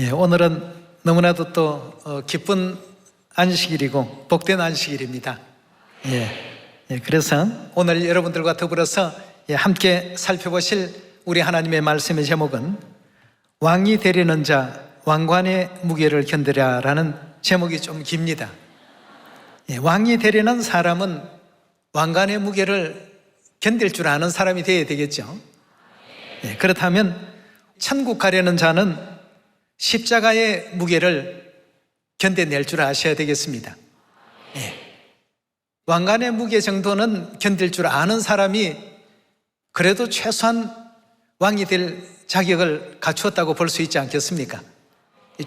오늘은 너무나도 또 기쁜 안식일이고 복된 안식일입니다. 그래서 오늘 여러분들과 더불어서 함께 살펴보실 우리 하나님의 말씀의 제목은 왕이 되려는 자 왕관의 무게를 견디라 라는 제목이 좀 깁니다. 왕이 되려는 사람은 왕관의 무게를 견딜 줄 아는 사람이 되어야 되겠죠. 그렇다면 천국 가려는 자는 십자가의 무게를 견뎌낼 줄 아셔야 되겠습니다. 왕관의 무게 정도는 견딜 줄 아는 사람이 그래도 최소한 왕이 될 자격을 갖추었다고 볼 수 있지 않겠습니까?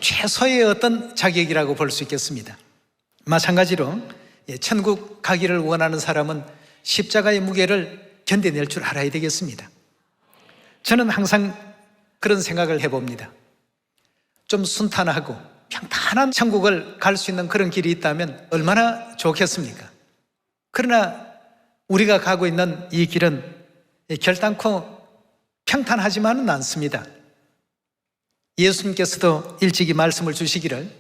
최소의 어떤 자격이라고 볼 수 있겠습니다. 마찬가지로 천국 가기를 원하는 사람은 십자가의 무게를 견뎌낼 줄 알아야 되겠습니다. 저는 항상 그런 생각을 해봅니다. 좀 순탄하고 평탄한 천국을 갈 수 있는 그런 길이 있다면 얼마나 좋겠습니까? 그러나 우리가 가고 있는 이 길은 결단코 평탄하지만은 않습니다. 예수님께서도 일찍이 말씀을 주시기를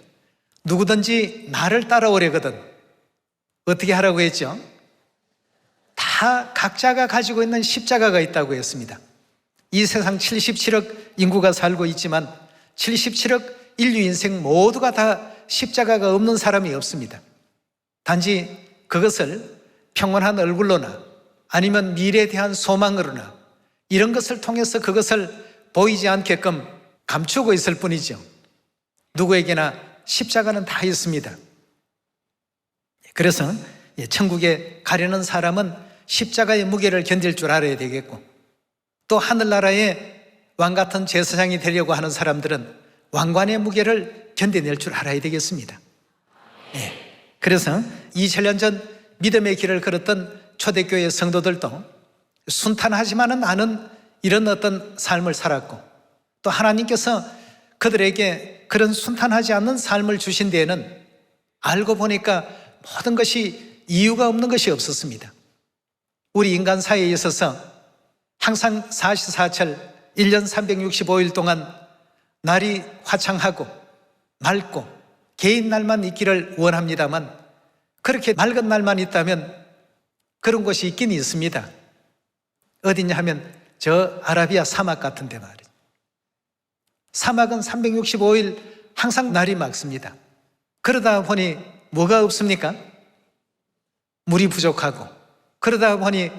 누구든지 나를 따라오려거든 어떻게 하라고 했죠? 다 각자가 가지고 있는 십자가가 있다고 했습니다. 이 세상 77억 인구가 살고 있지만 77억 인류 인생 모두가 다 십자가가 없는 사람이 없습니다. 단지 그것을 평온한 얼굴로나 아니면 미래에 대한 소망으로나 이런 것을 통해서 그것을 보이지 않게끔 감추고 있을 뿐이죠. 누구에게나 십자가는 다 있습니다. 그래서 천국에 가려는 사람은 십자가의 무게를 견딜 줄 알아야 되겠고, 또 하늘나라의 왕 같은 제사장이 되려고 하는 사람들은 왕관의 무게를 견뎌낼 줄 알아야 되겠습니다. 그래서 2000년 전 믿음의 길을 걸었던 초대교회 성도들도 순탄하지만은 않은 이런 어떤 삶을 살았고, 또 하나님께서 그들에게 그런 순탄하지 않는 삶을 주신 데에는 알고 보니까 모든 것이 이유가 없는 것이 없었습니다. 우리 인간 사회에 있어서 항상 사시사철 1년 365일 동안 날이 화창하고 맑고 개인 날만 있기를 원합니다만, 그렇게 맑은 날만 있다면 그런 곳이 있긴 있습니다. 어디냐 하면 저 아라비아 사막 같은 데 말이에요. 사막은 365일 항상 날이 맑습니다. 그러다 보니 뭐가 없습니까? 물이 부족하고, 그러다 보니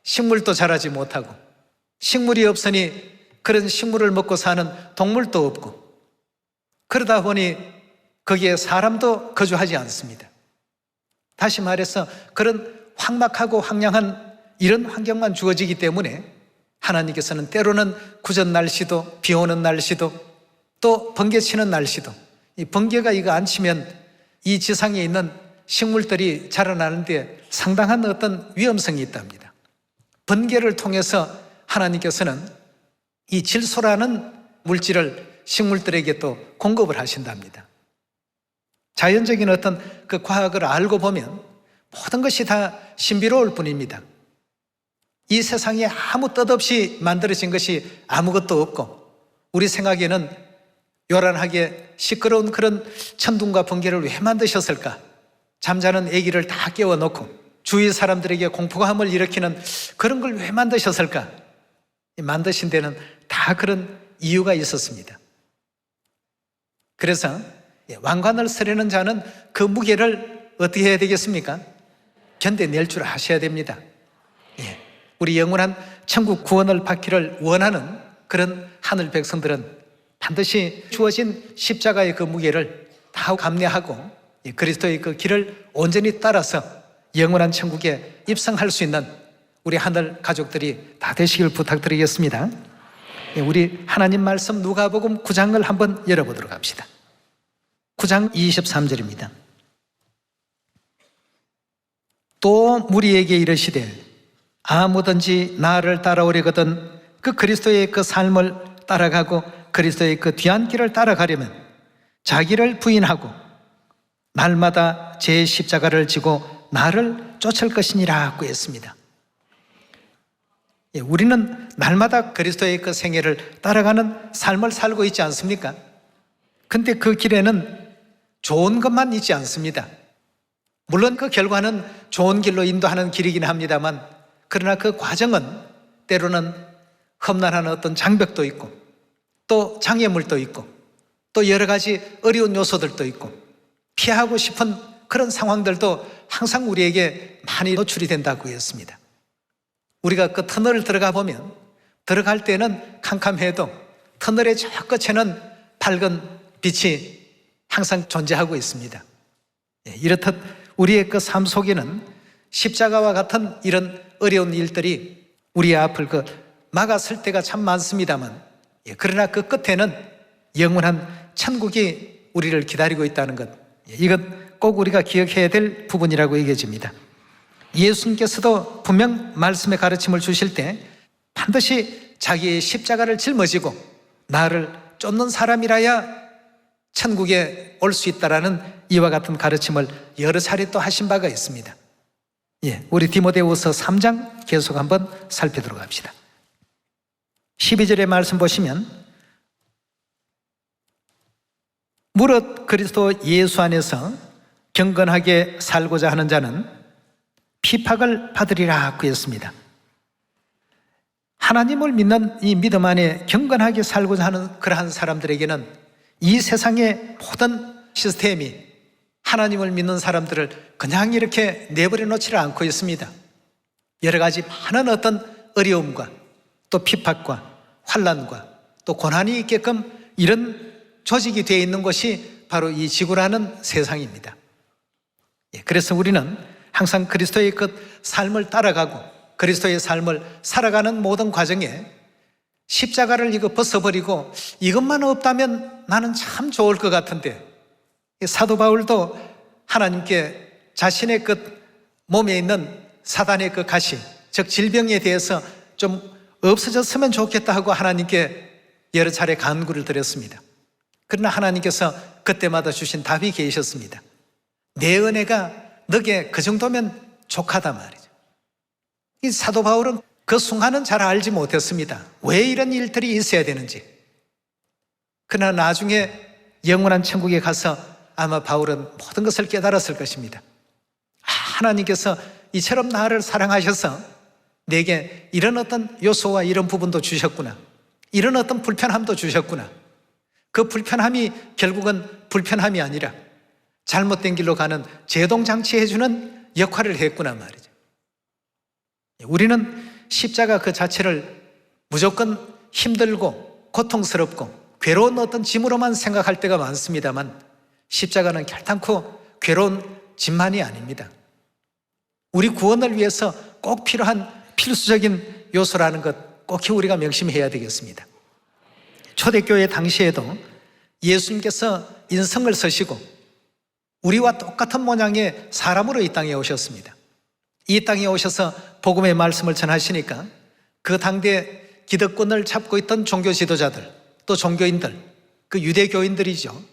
식물도 자라지 못하고, 식물이 없으니 그런 식물을 먹고 사는 동물도 없고, 그러다 보니 거기에 사람도 거주하지 않습니다. 다시 말해서 그런 황막하고 황량한 이런 환경만 주어지기 때문에 하나님께서는 때로는 구전 날씨도, 비 오는 날씨도, 또 번개 치는 날씨도, 이 번개가 이거 안 치면 이 지상에 있는 식물들이 자라나는데 상당한 어떤 위험성이 있답니다. 번개를 통해서 하나님께서는 이 질소라는 물질을 식물들에게 또 공급을 하신답니다. 자연적인 어떤 그 과학을 알고 보면 모든 것이 다 신비로울 뿐입니다. 이 세상에 아무 뜻없이 만들어진 것이 아무것도 없고, 우리 생각에는 요란하게 시끄러운 그런 천둥과 번개를 왜 만드셨을까? 잠자는 아기를 다 깨워놓고 주위 사람들에게 공포감을 일으키는 그런 걸 왜 만드셨을까? 만드신 데는 다 그런 이유가 있었습니다. 그래서 왕관을 쓰려는 자는 그 무게를 어떻게 해야 되겠습니까? 견뎌낼 줄 아셔야 됩니다. 우리 영원한 천국 구원을 받기를 원하는 그런 하늘 백성들은 반드시 주어진 십자가의 그 무게를 다 감내하고 그리스도의 그 길을 온전히 따라서 영원한 천국에 입성할 수 있는 우리 하늘 가족들이 다 되시길 부탁드리겠습니다. 우리 하나님 말씀 누가복음 9장을 한번 열어보도록 합시다. 9장 23절입니다. 또 무리에게 이르시되 아무든지 나를 따라오려거든 그 그리스도의 그 삶을 따라가고 그리스도의 그 뒤안길을 따라가려면 자기를 부인하고 날마다 제 십자가를 지고 나를 쫓을 것이니라고 했습니다. 우리는 날마다 그리스도의 그 생애를 따라가는 삶을 살고 있지 않습니까? 근데 그 길에는 좋은 것만 있지 않습니다. 물론 그 결과는 좋은 길로 인도하는 길이긴 합니다만, 그러나 그 과정은 때로는 험난한 어떤 장벽도 있고, 또 장애물도 있고, 또 여러 가지 어려운 요소들도 있고, 피하고 싶은 그런 상황들도 항상 우리에게 많이 노출이 된다고 했습니다. 우리가 그 터널을 들어가 보면, 들어갈 때는 캄캄해도 터널의 저 끝에는 밝은 빛이 항상 존재하고 있습니다. 이렇듯 우리의 그 삶 속에는 십자가와 같은 이런 어려운 일들이 우리의 앞을 막았을 때가 참 많습니다만, 그러나 그 끝에는 영원한 천국이 우리를 기다리고 있다는 것, 이건 꼭 우리가 기억해야 될 부분이라고 얘기해집니다. 예수님께서도 분명 말씀의 가르침을 주실 때 반드시 자기의 십자가를 짊어지고 나를 쫓는 사람이라야 천국에 올 수 있다라는 이와 같은 가르침을 여러 차례 또 하신 바가 있습니다. 우리 디모데후서 3장 계속 한번 살펴보도록 합시다. 12절의 말씀 보시면, 무릇 그리스도 예수 안에서 경건하게 살고자 하는 자는 피팍을 받으리라 그랬습니다. 하나님을 믿는 이 믿음 안에 경건하게 살고자 하는 그러한 사람들에게는 이 세상의 모든 시스템이 하나님을 믿는 사람들을 그냥 이렇게 내버려 놓지를 않고 있습니다. 여러 가지 많은 어떤 어려움과 또 핍박과 환난과 또 고난이 있게끔 이런 조직이 되어 있는 것이 바로 이 지구라는 세상입니다. 그래서 우리는 항상 그리스도의 그 삶을 따라가고 그리스도의 삶을 살아가는 모든 과정에 십자가를 이거 벗어버리고 이것만 없다면 나는 참 좋을 것 같은데, 사도 바울도 하나님께 자신의 그 몸에 있는 사단의 그 가시, 즉 질병에 대해서 좀 없어졌으면 좋겠다 하고 하나님께 여러 차례 간구를 드렸습니다. 그러나 하나님께서 그때마다 주신 답이 계셨습니다. 내 은혜가 너게 그 정도면 족하다 말이죠. 이 사도 바울은 그 순간은 잘 알지 못했습니다. 왜 이런 일들이 있어야 되는지. 그러나 나중에 영원한 천국에 가서 아마 바울은 모든 것을 깨달았을 것입니다. 하나님께서 이처럼 나를 사랑하셔서 내게 이런 어떤 요소와 이런 부분도 주셨구나. 이런 어떤 불편함도 주셨구나. 그 불편함이 결국은 불편함이 아니라 잘못된 길로 가는 제동장치 해주는 역할을 했구나 말이죠. 우리는 십자가 그 자체를 무조건 힘들고 고통스럽고 괴로운 어떤 짐으로만 생각할 때가 많습니다만, 십자가는 결단코 괴로운 짐만이 아닙니다. 우리 구원을 위해서 꼭 필요한 필수적인 요소라는 것 꼭 우리가 명심해야 되겠습니다. 초대교회 당시에도 예수님께서 인성을 쓰시고 우리와 똑같은 모양의 사람으로 이 땅에 오셨습니다. 이 땅에 오셔서 복음의 말씀을 전하시니까 그 당대 기득권을 잡고 있던 종교 지도자들, 또 종교인들, 그 유대교인들이죠.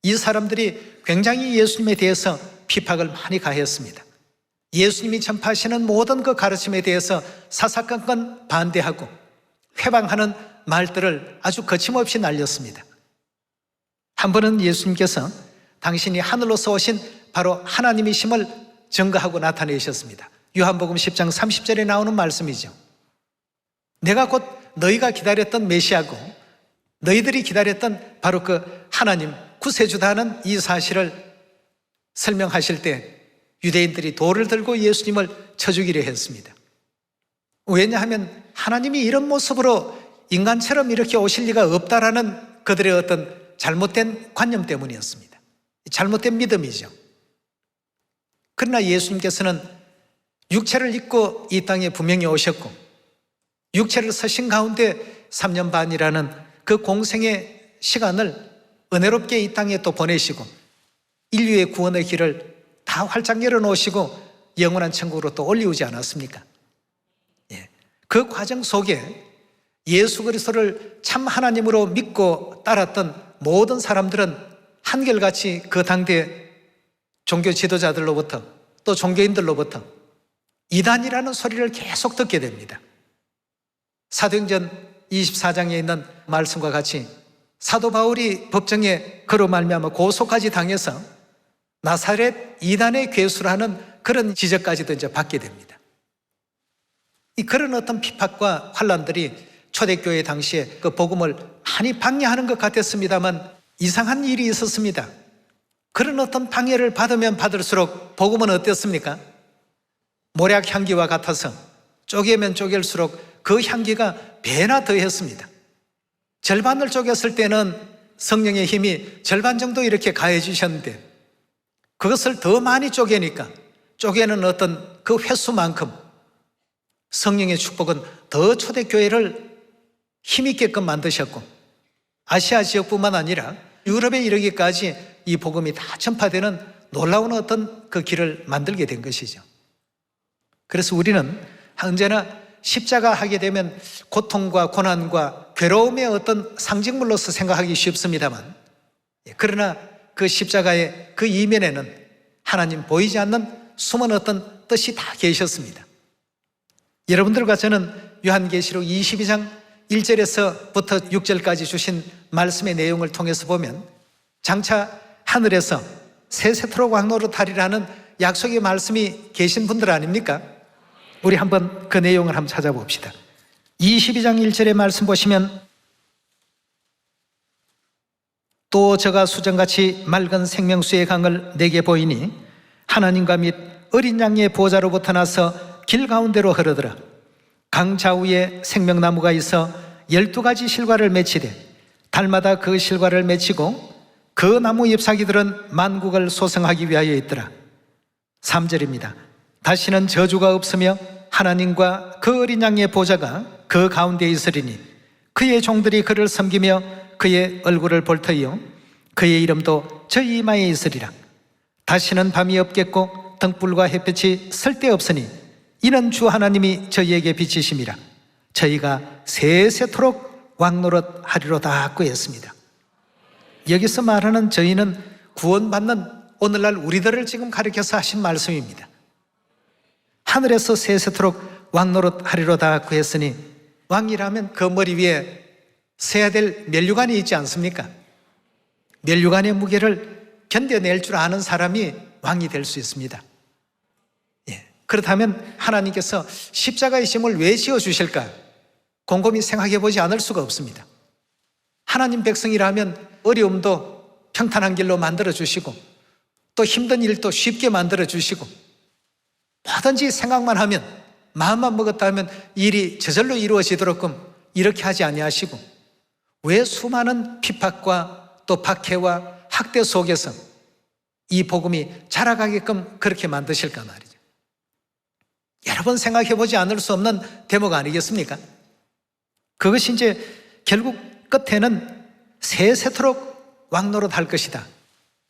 이 사람들이 굉장히 예수님에 대해서 핍박을 많이 가했습니다. 예수님이 전파하시는 모든 그 가르침에 대해서 사사건건 반대하고 회방하는 말들을 아주 거침없이 날렸습니다. 한 번은 예수님께서 당신이 하늘로서 오신 바로 하나님이심을 증거하고 나타내셨습니다. 요한복음 10장 30절에 나오는 말씀이죠. 내가 곧 너희가 기다렸던 메시아고 너희들이 기다렸던 바로 그 하나님 구세주다는 이 사실을 설명하실 때 유대인들이 돌을 들고 예수님을 쳐 죽이려 했습니다. 왜냐하면 하나님이 이런 모습으로 인간처럼 이렇게 오실 리가 없다라는 그들의 어떤 잘못된 관념 때문이었습니다. 잘못된 믿음이죠. 그러나 예수님께서는 육체를 입고 이 땅에 분명히 오셨고 육체를 서신 가운데 3년 반이라는 그 공생의 시간을 은혜롭게 이 땅에 또 보내시고 인류의 구원의 길을 다 활짝 열어놓으시고 영원한 천국으로 또 올리우지 않았습니까? 그 과정 속에 예수 그리스도를 참 하나님으로 믿고 따랐던 모든 사람들은 한결같이 그 당대 종교 지도자들로부터 또 종교인들로부터 이단이라는 소리를 계속 듣게 됩니다. 사도행전 24장에 있는 말씀과 같이 사도 바울이 법정에 그로 말미암아 고소까지 당해서 나사렛 이단의 괴수라는 그런 지적까지도 이제 받게 됩니다. 이 그런 어떤 핍박과 환란들이 초대교회 당시에 그 복음을 많이 방해하는 것 같았습니다만 이상한 일이 있었습니다. 그런 어떤 방해를 받으면 받을수록 복음은 어땠습니까? 모략 향기와 같아서 쪼개면 쪼갤수록 그 향기가 배나 더했습니다. 절반을 쪼갰을 때는 성령의 힘이 절반 정도 이렇게 가해 주셨는데 그것을 더 많이 쪼개니까 쪼개는 어떤 그 횟수만큼 성령의 축복은 더 초대교회를 힘있게끔 만드셨고 아시아 지역뿐만 아니라 유럽에 이르기까지 이 복음이 다 전파되는 놀라운 어떤 그 길을 만들게 된 것이죠. 그래서 우리는 언제나 십자가 하게 되면 고통과 고난과 괴로움의 어떤 상징물로서 생각하기 쉽습니다만 그러나 그 십자가의 그 이면에는 하나님 보이지 않는 숨은 어떤 뜻이 다 계셨습니다. 여러분들과 저는 요한계시록 22장 1절에서부터 6절까지 주신 말씀의 내용을 통해서 보면 장차 하늘에서 세세토록 왕노릇하리라는 약속의 말씀이 계신 분들 아닙니까? 우리 한번 그 내용을 한번 찾아봅시다. 22장 1절의 말씀 보시면 또 저가 수정같이 맑은 생명수의 강을 내게 보이니 하나님과 및 어린 양의 보좌로부터 나서 길 가운데로 흐르더라. 강 좌우에 생명나무가 있어 12가지 실과를 맺히되 달마다 그 실과를 맺히고 그 나무 잎사귀들은 만국을 소생하기 위하여 있더라. 3절입니다. 다시는 저주가 없으며 하나님과 그 어린 양의 보좌가 그 가운데 있으리니 그의 종들이 그를 섬기며 그의 얼굴을 볼 터이요 그의 이름도 저 이마에 있으리라. 다시는 밤이 없겠고 등불과 햇빛이 쓸데없으니 이는 주 하나님이 저희에게 비치심이라. 저희가 세세토록 왕노릇하리로다 하고 했습니다. 여기서 말하는 저희는 구원받는 오늘날 우리들을 지금 가리켜서 하신 말씀입니다. 하늘에서 세세토록 왕노릇하리로다 하고 했으니 왕이라면 그 머리 위에 세야 될 면류관이 있지 않습니까? 면류관의 무게를 견뎌낼 줄 아는 사람이 왕이 될 수 있습니다. 그렇다면 하나님께서 십자가의 짐을 왜 지어주실까? 곰곰이 생각해 보지 않을 수가 없습니다. 하나님 백성이라면 어려움도 평탄한 길로 만들어주시고 또 힘든 일도 쉽게 만들어주시고 뭐든지 생각만 하면 마음만 먹었다 하면 일이 저절로 이루어지도록끔 이렇게 하지 아니하시고 왜 수많은 핍박과 또 박해와 학대 속에서 이 복음이 자라가게끔 그렇게 만드실까 말이죠. 여러 번 생각해 보지 않을 수 없는 대목 아니겠습니까? 그것이 이제 결국 끝에는 세세토록 왕노릇 할 것이다.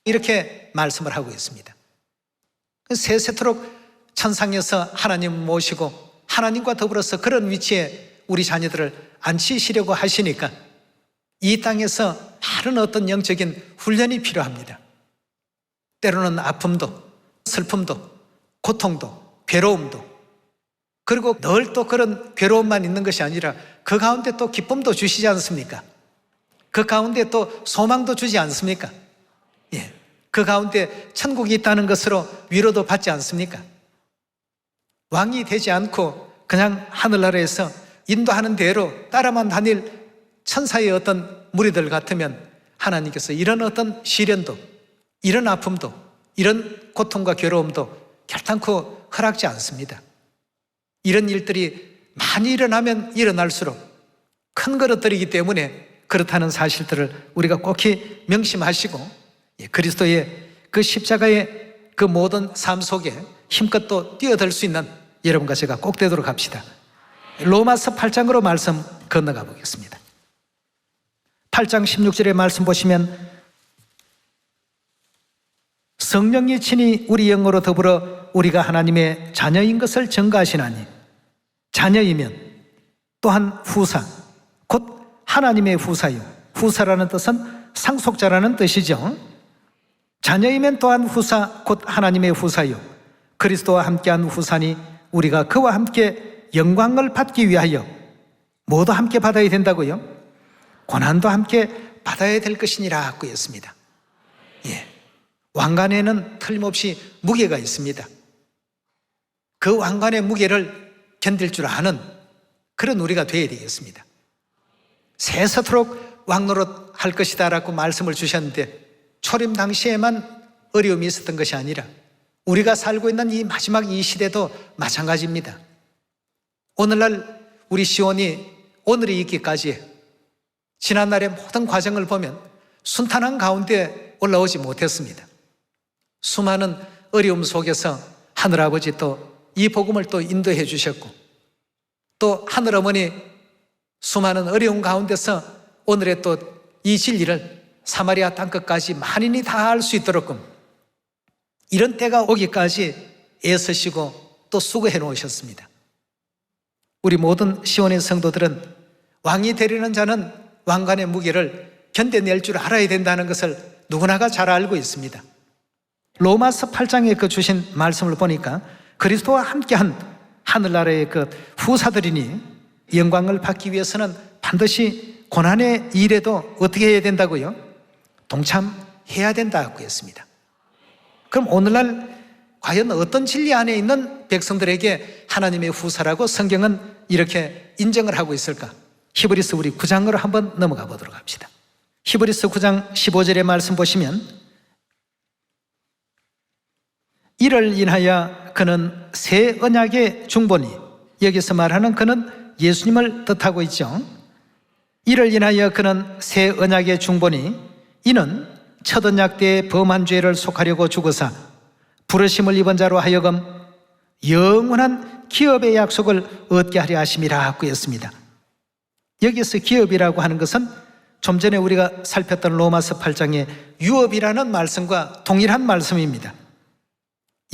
이렇게 말씀을 하고 있습니다. 세세토록 천상에서 하나님 모시고 하나님과 더불어서 그런 위치에 우리 자녀들을 앉히시려고 하시니까 이 땅에서 많은 어떤 영적인 훈련이 필요합니다. 때로는 아픔도 슬픔도 고통도 괴로움도 그리고 늘 또 그런 괴로움만 있는 것이 아니라 그 가운데 또 기쁨도 주시지 않습니까? 그 가운데 또 소망도 주지 않습니까? 그 가운데 천국이 있다는 것으로 위로도 받지 않습니까? 왕이 되지 않고 그냥 하늘나라에서 인도하는 대로 따라만 다닐 천사의 어떤 무리들 같으면 하나님께서 이런 어떤 시련도 이런 아픔도 이런 고통과 괴로움도 결단코 허락지 않습니다. 이런 일들이 많이 일어나면 일어날수록 큰 그릇들이기 때문에 그렇다는 사실들을 우리가 꼭히 명심하시고 그리스도의 그 십자가의 그 모든 삶 속에 힘껏 또 뛰어들 수 있는 여러분과 제가 꼭 되도록 합시다. 로마서 8장으로 말씀 건너가 보겠습니다. 8장 16절의 말씀 보시면 성령이 친히 우리 영으로 더불어 우리가 하나님의 자녀인 것을 증거하시나니 자녀이면 또한 후사 곧 하나님의 후사요. 후사라는 뜻은 상속자라는 뜻이죠. 자녀이면 또한 후사 곧 하나님의 후사요. 그리스도와 함께한 후사니 우리가 그와 함께 영광을 받기 위하여 모두 함께 받아야 된다고요. 고난도 함께 받아야 될 것이니라 하고 했습니다. 예. 왕관에는 틀림없이 무게가 있습니다. 그 왕관의 무게를 견딜 줄 아는 그런 우리가 되어야 되겠습니다. 세세토록 왕노릇 할 것이다 라고 말씀을 주셨는데, 초림 당시에만 어려움이 있었던 것이 아니라 우리가 살고 있는 이 마지막 이 시대도 마찬가지입니다. 오늘날 우리 시온이 오늘이 있기까지 지난날의 모든 과정을 보면 순탄한 가운데 올라오지 못했습니다. 수많은 어려움 속에서 하늘아버지 또 이 복음을 또 인도해 주셨고, 또 하늘어머니 수많은 어려움 가운데서 오늘의 또 이 진리를 사마리아 땅끝까지 만인이 다 알 수 있도록 이런 때가 오기까지 애쓰시고 또 수고해 놓으셨습니다. 우리 모든 시온의 성도들은 왕이 되려는 자는 왕관의 무게를 견뎌낼 줄 알아야 된다는 것을 누구나가 잘 알고 있습니다. 로마서 8장에 그 주신 말씀을 보니까 그리스도와 함께한 하늘나라의 그 후사들이니 영광을 받기 위해서는 반드시 고난의 일에도 어떻게 해야 된다고요? 동참해야 된다고 했습니다. 그럼 오늘날 과연 어떤 진리 안에 있는 백성들에게 하나님의 후사라고 성경은 이렇게 인정을 하고 있을까? 히브리서 우리 9장으로 한번 넘어가 보도록 합시다. 히브리서 9장 15절의 말씀 보시면, 이를 인하여 그는 새 언약의 중보니, 여기서 말하는 그는 예수님을 뜻하고 있죠. 이를 인하여 그는 새 언약의 중보니, 이는 첫 언약 때의 범한 죄를 속하려고 죽으사 부르심을 입은 자로 하여금 영원한 기업의 약속을 얻게 하려 하심이라 하고 했습니다. 여기서 기업이라고 하는 것은 좀 전에 우리가 살폈던 로마서 8장의 유업이라는 말씀과 동일한 말씀입니다.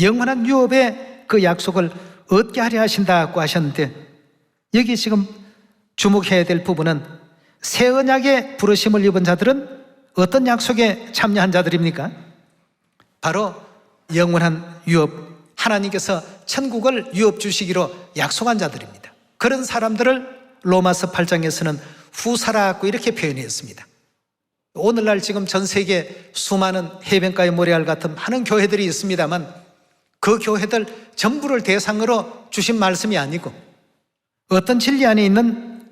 영원한 유업의 그 약속을 얻게 하려 하신다고 하셨는데, 여기 지금 주목해야 될 부분은 새 언약의 부르심을 입은 자들은 어떤 약속에 참여한 자들입니까? 바로 영원한 유업, 하나님께서 천국을 유업 주시기로 약속한 자들입니다. 그런 사람들을 로마서 8장에서는 후사라고 이렇게 표현했습니다. 오늘날 지금 전 세계 수많은 해변가의 모래알 같은 많은 교회들이 있습니다만, 그 교회들 전부를 대상으로 주신 말씀이 아니고 어떤 진리 안에 있는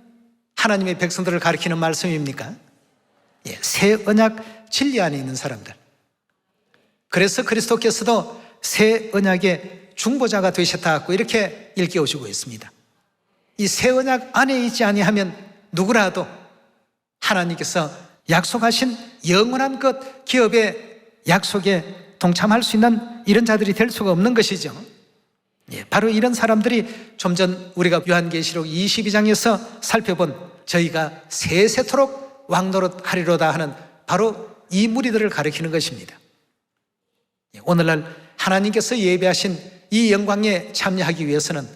하나님의 백성들을 가리키는 말씀입니까? 예, 새 언약 진리 안에 있는 사람들. 그래서 그리스도께서도 새 언약의 중보자가 되셨다고 이렇게 일깨워주고 있습니다. 이 새 언약 안에 있지 아니하면 누구라도 하나님께서 약속하신 영원한 것 기업의 약속에 동참할 수 있는 이런 자들이 될 수가 없는 것이죠. 예, 바로 이런 사람들이 좀 전 우리가 요한계시록 22장에서 살펴본 저희가 세세토록 왕노릇 하리로다 하는 바로 이 무리들을 가리키는 것입니다. 예, 오늘날 하나님께서 예배하신 이 영광에 참여하기 위해서는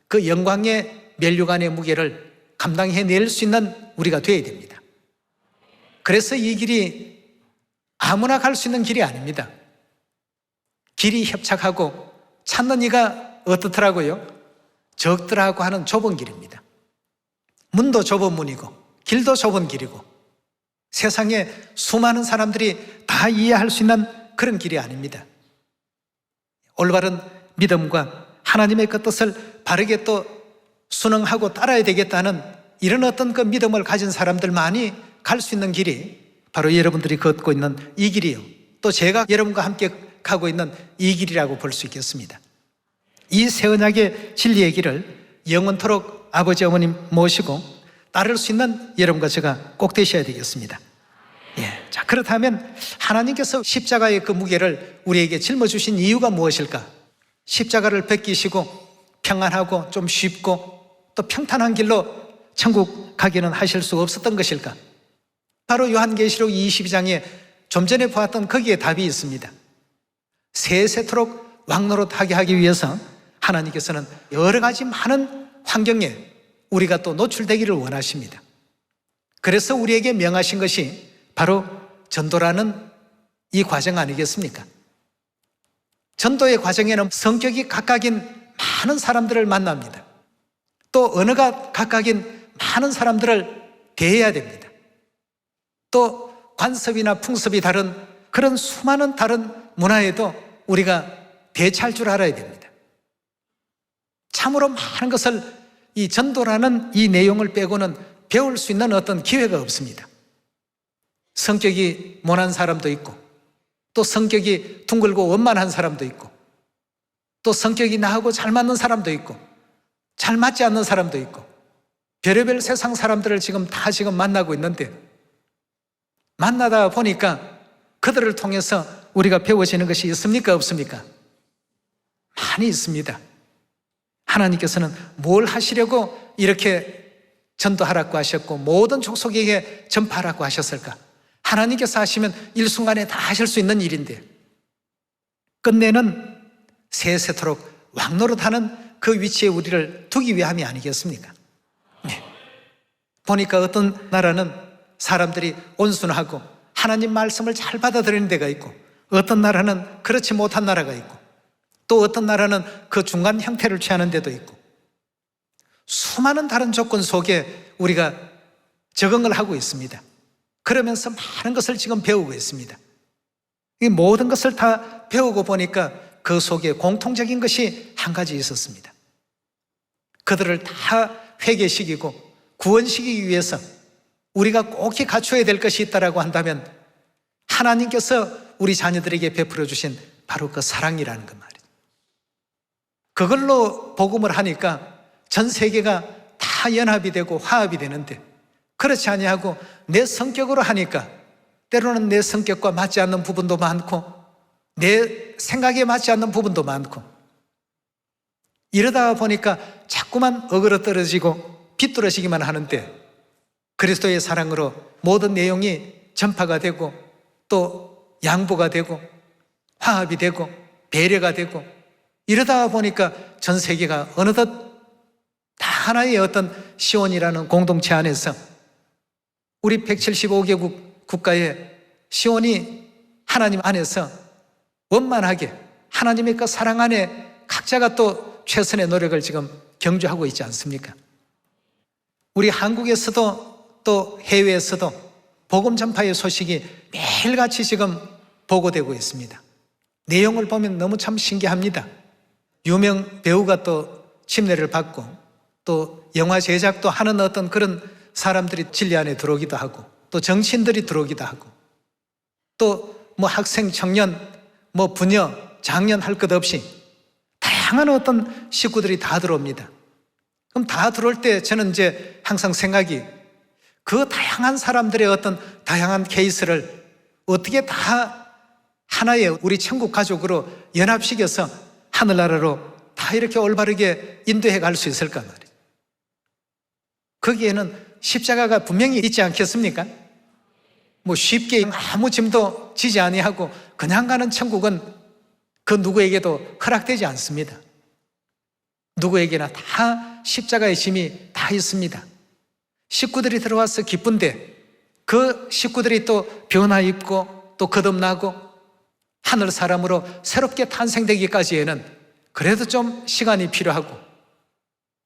그 영광의 면류관의 무게를 감당해낼 수 있는 우리가 되어야 됩니다. 그래서 이 길이 아무나 갈 수 있는 길이 아닙니다. 길이 협착하고 찾는 이가 어떻더라고요? 적더라고 하는 좁은 길입니다. 문도 좁은 문이고 길도 좁은 길이고 세상에 수많은 사람들이 다 이해할 수 있는 그런 길이 아닙니다. 올바른 믿음과 하나님의 그 뜻을 바르게 또 순응하고 따라야 되겠다는 이런 어떤 그 믿음을 가진 사람들만이 갈 수 있는 길이 바로 여러분들이 걷고 있는 이 길이요, 또 제가 여러분과 함께 가고 있는 이 길이라고 볼 수 있겠습니다. 이 새 언약의 진리의 길을 영원토록 아버지 어머님 모시고 따를 수 있는 여러분과 제가 꼭 되셔야 되겠습니다. 예, 자, 그렇다면 하나님께서 십자가의 그 무게를 우리에게 짊어주신 이유가 무엇일까? 십자가를 벗기시고 평안하고 좀 쉽고 또 평탄한 길로 천국 가기는 하실 수 없었던 것일까? 바로 요한계시록 22장에 좀 전에 보았던 거기에 답이 있습니다. 세세토록 왕노릇하게 하기 위해서 하나님께서는 여러 가지 많은 환경에 우리가 또 노출되기를 원하십니다. 그래서 우리에게 명하신 것이 바로 전도라는 이 과정 아니겠습니까? 전도의 과정에는 성격이 각각인 많은 사람들을 만납니다. 또 언어가 각각인 많은 사람들을 대해야 됩니다. 또 관습이나 풍습이 다른 그런 수많은 다른 문화에도 우리가 대처할 줄 알아야 됩니다. 참으로 많은 것을 이 전도라는 이 내용을 빼고는 배울 수 있는 어떤 기회가 없습니다. 성격이 모난 사람도 있고, 또 성격이 둥글고 원만한 사람도 있고, 또 성격이 나하고 잘 맞는 사람도 있고, 잘 맞지 않는 사람도 있고, 별의별 세상 사람들을 지금 만나고 있는데, 만나다 보니까 그들을 통해서 우리가 배워지는 것이 있습니까? 없습니까? 많이 있습니다. 하나님께서는 뭘 하시려고 이렇게 전도하라고 하셨고 모든 족속에게 전파하라고 하셨을까? 하나님께서 하시면 일순간에 다 하실 수 있는 일인데, 끝내는 세세토록 왕노릇하는 그 위치에 우리를 두기 위함이 아니겠습니까? 네. 보니까 어떤 나라는 사람들이 온순하고 하나님 말씀을 잘 받아들이는 데가 있고, 어떤 나라는 그렇지 못한 나라가 있고, 또 어떤 나라는 그 중간 형태를 취하는 데도 있고, 수많은 다른 조건 속에 우리가 적응을 하고 있습니다. 그러면서 많은 것을 지금 배우고 있습니다. 이 모든 것을 다 배우고 보니까 그 속에 공통적인 것이 한 가지 있었습니다. 그들을 다 회개시키고 구원시키기 위해서 우리가 꼭 갖춰야 될 것이 있다고 한다면 하나님께서 우리 자녀들에게 베풀어 주신 바로 그 사랑이라는 것 말이죠. 그걸로 복음을 하니까 전 세계가 다 연합이 되고 화합이 되는데, 그렇지 아니하고 내 성격으로 하니까 때로는 내 성격과 맞지 않는 부분도 많고 내 생각에 맞지 않는 부분도 많고, 이러다 보니까 자꾸만 어그러 떨어지고 비뚤어지기만 하는데, 그리스도의 사랑으로 모든 내용이 전파가 되고 또 양보가 되고 화합이 되고 배려가 되고, 이러다 보니까 전 세계가 어느덧 다 하나의 어떤 시온이라는 공동체 안에서 우리 175개국 국가의 시온이 하나님 안에서 원만하게 하나님의 그 사랑 안에 각자가 또 최선의 노력을 지금 경주하고 있지 않습니까? 우리 한국에서도 또 해외에서도 복음 전파의 소식이 매일같이 지금 보고되고 있습니다. 내용을 보면 너무 참 신기합니다. 유명 배우가 또 침례를 받고 또 영화 제작도 하는 어떤 그런 사람들이 진리 안에 들어오기도 하고, 또 정치인들이 들어오기도 하고, 또 뭐 학생, 청년, 뭐 부녀, 장년 할 것 없이 다양한 어떤 식구들이 다 들어옵니다. 그럼 다 들어올 때 저는 이제 항상 생각이, 그 다양한 사람들의 어떤 다양한 케이스를 어떻게 다 하나의 우리 천국 가족으로 연합시켜서 하늘나라로 다 이렇게 올바르게 인도해 갈 수 있을까 말이에요. 거기에는 십자가가 분명히 있지 않겠습니까? 뭐 쉽게 아무 짐도 지지 아니하고 그냥 가는 천국은 그 누구에게도 허락되지 않습니다. 누구에게나 다 십자가의 짐이 다 있습니다. 식구들이 들어와서 기쁜데 그 식구들이 또 변화 입고 또 거듭나고 하늘 사람으로 새롭게 탄생되기까지에는 그래도 좀 시간이 필요하고,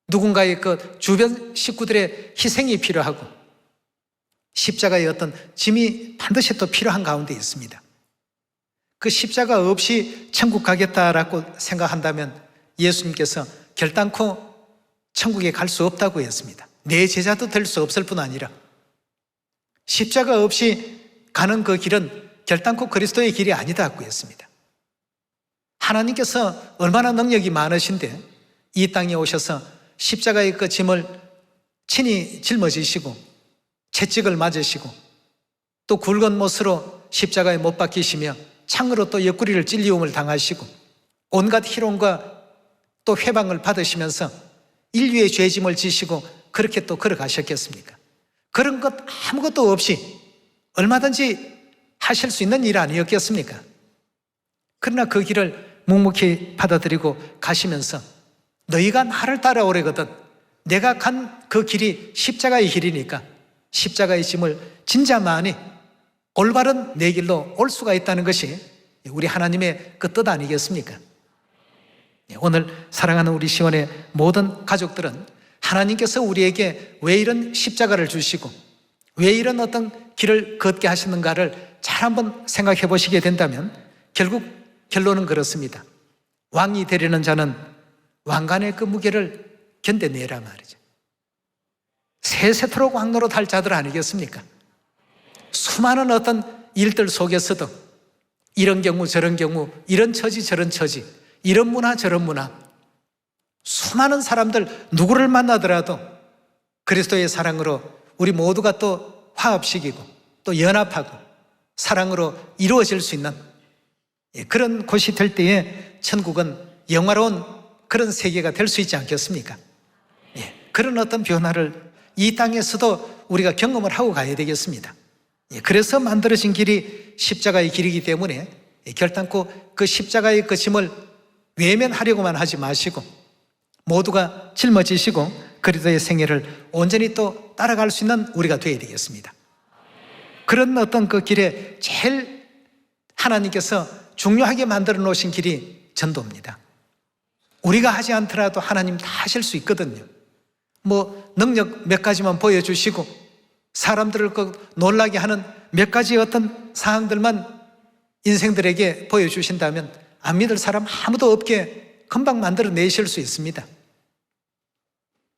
누군가의 그 주변 식구들의 희생이 필요하고, 십자가의 어떤 짐이 반드시 또 필요한 가운데 있습니다. 그 십자가 없이 천국 가겠다라고 생각한다면 예수님께서 결단코 천국에 갈 수 없다고 했습니다. 내 제자도 될 수 없을 뿐 아니라 십자가 없이 가는 그 길은 결단코 그리스도의 길이 아니다고 했습니다. 하나님께서 얼마나 능력이 많으신데 이 땅에 오셔서 십자가의 그 짐을 친히 짊어지시고 채찍을 맞으시고 또 굵은 못으로 십자가에 못 박히시며 창으로 또 옆구리를 찔리움을 당하시고 온갖 희롱과 또 회방을 받으시면서 인류의 죄짐을 지시고 그렇게 또 걸어가셨겠습니까? 그런 것 아무것도 없이 얼마든지 하실 수 있는 일 아니었겠습니까? 그러나 그 길을 묵묵히 받아들이고 가시면서 너희가 나를 따라오래거든 내가 간 그 길이 십자가의 길이니까 십자가의 짐을 진짜만이 올바른 내 길로 올 수가 있다는 것이 우리 하나님의 그 뜻 아니겠습니까? 오늘 사랑하는 우리 시온의 모든 가족들은 하나님께서 우리에게 왜 이런 십자가를 주시고 왜 이런 어떤 길을 걷게 하시는가를 잘 한번 생각해 보시게 된다면 결국 결론은 그렇습니다. 왕이 되려는 자는 왕관의 그 무게를 견뎌내라 말이죠. 세세토록 왕노릇 할 자들 아니겠습니까? 수많은 어떤 일들 속에서도 이런 경우 저런 경우, 이런 처지 저런 처지, 이런 문화 저런 문화, 수많은 사람들 누구를 만나더라도 그리스도의 사랑으로 우리 모두가 또 화합시키고 또 연합하고 사랑으로 이루어질 수 있는 그런 곳이 될 때에 천국은 영화로운 그런 세계가 될 수 있지 않겠습니까? 그런 어떤 변화를 이 땅에서도 우리가 경험을 하고 가야 되겠습니다. 그래서 만들어진 길이 십자가의 길이기 때문에 결단코 그 십자가의 그 짐을 외면하려고만 하지 마시고 모두가 짊어지시고 그리스도의 생애를 온전히 또 따라갈 수 있는 우리가 되어야 되겠습니다. 그런 어떤 그 길에 제일 하나님께서 중요하게 만들어 놓으신 길이 전도입니다. 우리가 하지 않더라도 하나님 다 하실 수 있거든요. 뭐 능력 몇 가지만 보여주시고 사람들을 놀라게 하는 몇 가지 어떤 사항들만 인생들에게 보여주신다면 안 믿을 사람 아무도 없게 금방 만들어내실 수 있습니다.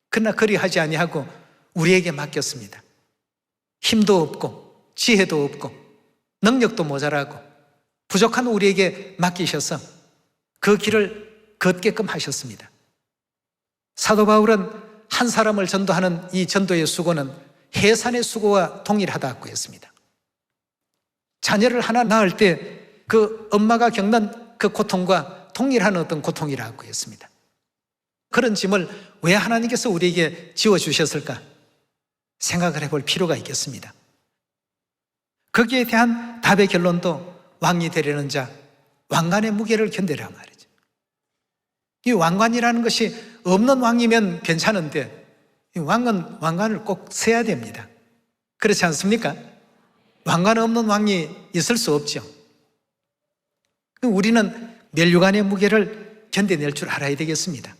그러나 그리하지 아니하고 우리에게 맡겼습니다. 힘도 없고 지혜도 없고 능력도 모자라고 부족한 우리에게 맡기셔서 그 길을 걷게끔 하셨습니다. 사도 바울은 한 사람을 전도하는 이 전도의 수고는 해산의 수고와 동일하다고 했습니다. 자녀를 하나 낳을 때 그 엄마가 겪는 그 고통과 동일한 어떤 고통이라고 했습니다. 그런 짐을 왜 하나님께서 우리에게 지워주셨을까 생각을 해볼 필요가 있겠습니다. 거기에 대한 답의 결론도 왕이 되려는 자, 왕관의 무게를 견디라 말이죠. 이 왕관이라는 것이 없는 왕이면 괜찮은데 이 왕은 왕관을 꼭 써야 됩니다. 그렇지 않습니까? 왕관 없는 왕이 있을 수 없죠. 우리는 면류관의 무게를 견뎌낼 줄 알아야 되겠습니다.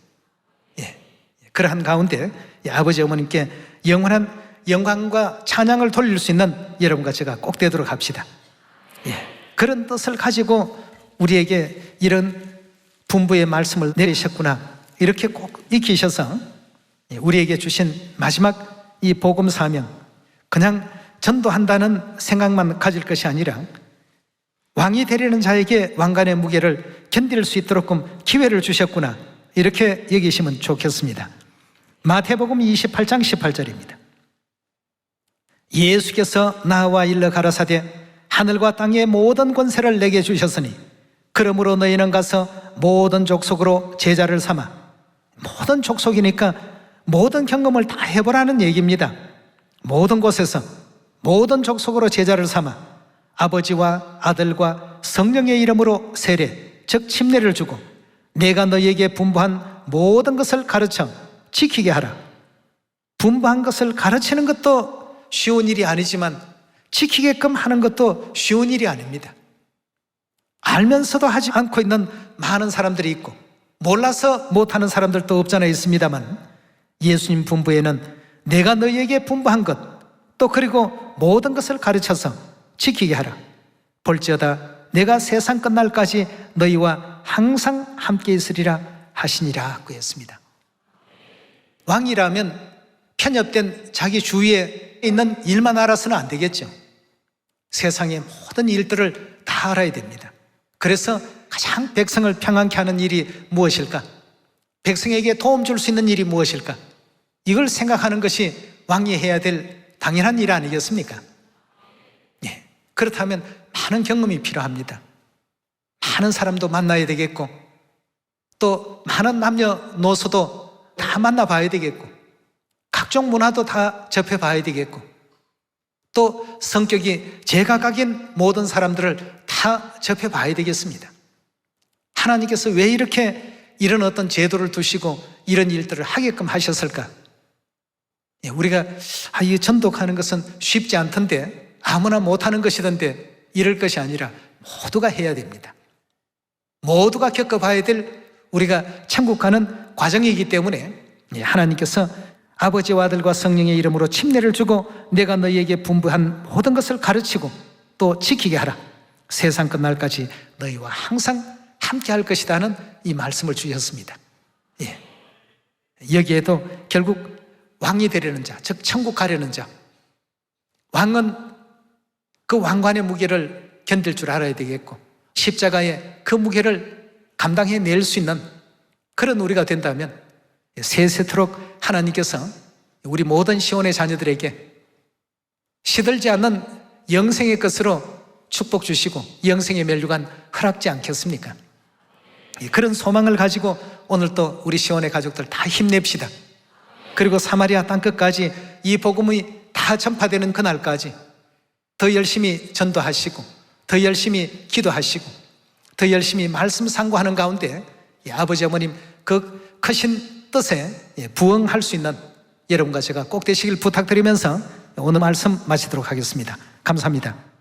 그러한 가운데 아버지 어머님께 영원한 영광과 찬양을 돌릴 수 있는 여러분과 제가 꼭 되도록 합시다. 그런 뜻을 가지고 우리에게 이런 분부의 말씀을 내리셨구나 이렇게 꼭 익히셔서 우리에게 주신 마지막 이 복음 사명, 그냥 전도한다는 생각만 가질 것이 아니라 왕이 되려는 자에게 왕관의 무게를 견딜 수 있도록 기회를 주셨구나 이렇게 여기시면 좋겠습니다. 마태복음 28장 18절입니다. 예수께서 나와 일러 가라사대 하늘과 땅의 모든 권세를 내게 주셨으니 그러므로 너희는 가서 모든 족속으로 제자를 삼아, 모든 족속이니까 모든 경험을 다 해보라는 얘기입니다. 모든 곳에서 모든 족속으로 제자를 삼아 아버지와 아들과 성령의 이름으로 세례, 즉 침례를 주고 내가 너희에게 분부한 모든 것을 가르쳐 지키게 하라. 분부한 것을 가르치는 것도 쉬운 일이 아니지만 지키게끔 하는 것도 쉬운 일이 아닙니다. 알면서도 하지 않고 있는 많은 사람들이 있고 몰라서 못하는 사람들도 없잖아 있습니다만 예수님 분부에는 내가 너희에게 분부한 것 또 그리고 모든 것을 가르쳐서 지키게 하라. 볼지어다 내가 세상 끝날까지 너희와 항상 함께 있으리라 하시니라고 했습니다. 왕이라면 편협된 자기 주위에 있는 일만 알아서는 안 되겠죠. 세상의 모든 일들을 다 알아야 됩니다. 그래서 가장 백성을 평안케 하는 일이 무엇일까? 백성에게 도움 줄 수 있는 일이 무엇일까? 이걸 생각하는 것이 왕이 해야 될 당연한 일 아니겠습니까? 그렇다면 많은 경험이 필요합니다. 많은 사람도 만나야 되겠고 또 많은 남녀노소도 다 만나봐야 되겠고 각종 문화도 다 접해봐야 되겠고 또 성격이 제각각인 모든 사람들을 다 접해봐야 되겠습니다. 하나님께서 왜 이렇게 이런 어떤 제도를 두시고 이런 일들을 하게끔 하셨을까? 우리가 이 전도하는 것은 쉽지 않던데 아무나 못하는 것이던데 이럴 것이 아니라 모두가 해야 됩니다. 모두가 겪어봐야 될 우리가 천국 가는 과정이기 때문에 하나님께서 아버지와 아들과 성령의 이름으로 침례를 주고 내가 너희에게 분부한 모든 것을 가르치고 또 지키게 하라. 세상 끝날까지 너희와 항상 함께 할 것이다 하는 이 말씀을 주셨습니다. 예. 여기에도 결국 왕이 되려는 자, 즉 천국 가려는 자, 왕은 그 왕관의 무게를 견딜 줄 알아야 되겠고 십자가의 그 무게를 감당해낼 수 있는 그런 우리가 된다면 세세토록 하나님께서 우리 모든 시온의 자녀들에게 시들지 않는 영생의 것으로 축복 주시고 영생의 멸류관 허락지 않겠습니까? 그런 소망을 가지고 오늘 또 우리 시온의 가족들 다 힘냅시다. 그리고 사마리아 땅끝까지 이 복음이 다 전파되는 그날까지 더 열심히 전도하시고 더 열심히 기도하시고 더 열심히 말씀 상고하는 가운데 아버지 어머님 그 크신 뜻에 부응할 수 있는 여러분과 제가 꼭 되시길 부탁드리면서 오늘 말씀 마치도록 하겠습니다. 감사합니다.